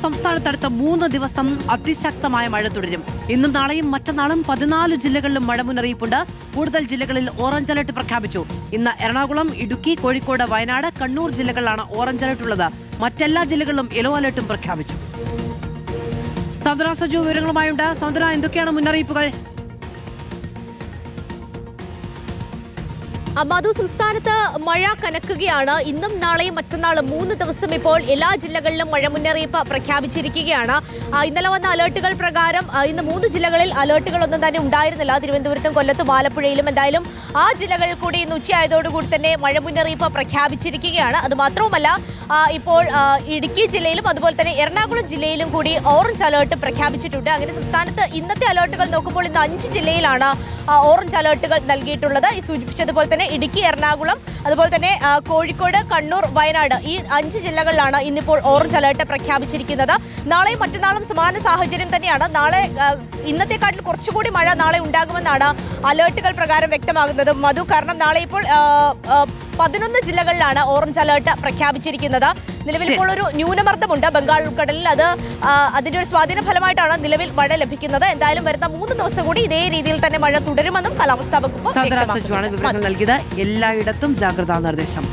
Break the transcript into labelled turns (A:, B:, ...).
A: സംസ്ഥാനത്തടുത്ത 3 ദിവസം അതിശക്തമായ മഴ തുടരും. ഇന്നും നാളെയും മറ്റന്നാളും 14 ജില്ലകളിലും മഴ മുന്നറിയിപ്പുണ്ട്. കൂടുതൽ ജില്ലകളിൽ ഓറഞ്ച് അലർട്ട് പ്രഖ്യാപിച്ചു. ഇന്ന് എറണാകുളം, ഇടുക്കി, കോഴിക്കോട്, വയനാട്, കണ്ണൂർ ജില്ലകളിലാണ് ഓറഞ്ച് അലർട്ട് ഉള്ളത്. മറ്റെല്ലാ ജില്ലകളിലും യെല്ലോ അലർട്ടും പ്രഖ്യാപിച്ചു. സൗന്ദര്യ സജു വിവരങ്ങളുമായുണ്ട്. സൗന്ദര്യ, എന്തൊക്കെയാണ് മുന്നറിയിപ്പുകൾ?
B: മധു, സംസ്ഥാനത്ത് മഴ കനക്കുകയാണ്. ഇന്നും നാളെയും മറ്റന്നാളും 3 ദിവസം ഇപ്പോൾ എല്ലാ ജില്ലകളിലും മഴ മുന്നറിയിപ്പ് പ്രഖ്യാപിച്ചിരിക്കുകയാണ്. ഇന്നലെ വന്ന അലേർട്ടുകൾ പ്രകാരം ഇന്ന് 3 ജില്ലകളിൽ അലേർട്ടുകളൊന്നും തന്നെ ഉണ്ടായിരുന്നില്ല. തിരുവനന്തപുരത്തും കൊല്ലത്തും ആലപ്പുഴയിലും. എന്തായാലും ആ ജില്ലകളിൽ കൂടി ഇന്ന് ഉച്ചയായതോടുകൂടി തന്നെ മഴ മുന്നറിയിപ്പ് പ്രഖ്യാപിച്ചിരിക്കുകയാണ്. അത് മാത്രവുമല്ല, ഇപ്പോൾ ഇടുക്കി ജില്ലയിലും അതുപോലെ തന്നെ എറണാകുളം ജില്ലയിലും കൂടി ഓറഞ്ച് അലേർട്ട് പ്രഖ്യാപിച്ചിട്ടുണ്ട്. അങ്ങനെ സംസ്ഥാനത്ത് ഇന്നത്തെ അലേർട്ടുകൾ നോക്കുമ്പോൾ ഇന്ന് 5 ജില്ലയിലാണ് ഓറഞ്ച് അലേർട്ടുകൾ നൽകിയിട്ടുള്ളത്. ഈ സൂചിപ്പിച്ചതുപോലെ തന്നെ ഇടുക്കി, എറണാകുളം, അതുപോലെ തന്നെ കോഴിക്കോട്, കണ്ണൂർ, വയനാട്, ഈ 5 ജില്ലകളിലാണ് ഇന്നിപ്പോൾ ഓറഞ്ച് അലേർട്ട് പ്രഖ്യാപിച്ചിരിക്കുന്നത്. നാളെയും മറ്റന്നാളും സമാന സാഹചര്യം തന്നെയാണ്. നാളെ ഇന്നത്തെക്കാട്ടിൽ കുറച്ചുകൂടി മഴ നാളെ ഉണ്ടാകുമെന്നാണ് അലേർട്ടുകൾ പ്രകാരം വ്യക്തമാകുന്നത്, മധു. കാരണം നാളെ ഇപ്പോൾ 11 ജില്ലകളിലാണ് ഓറഞ്ച് അലേർട്ട് പ്രഖ്യാപിച്ചിരിക്കുന്നത്. നിലവിൽ ഇപ്പോൾ ഒരു ന്യൂനമർദ്ദമുണ്ട് ബംഗാൾ ഉൾക്കടലിൽ. അതിന്റെ ഒരു സ്വാധീന ഫലമായിട്ടാണ് നിലവിൽ മഴ ലഭിക്കുന്നത്. എന്തായാലും വരുന്ന 3 ദിവസം കൂടി ഇതേ രീതിയിൽ തന്നെ മഴ തുടരുമെന്നും കാലാവസ്ഥാ വകുപ്പ്
A: നൽകിയത്. എല്ലായിടത്തും ജാഗ്രതാ നിർദ്ദേശം.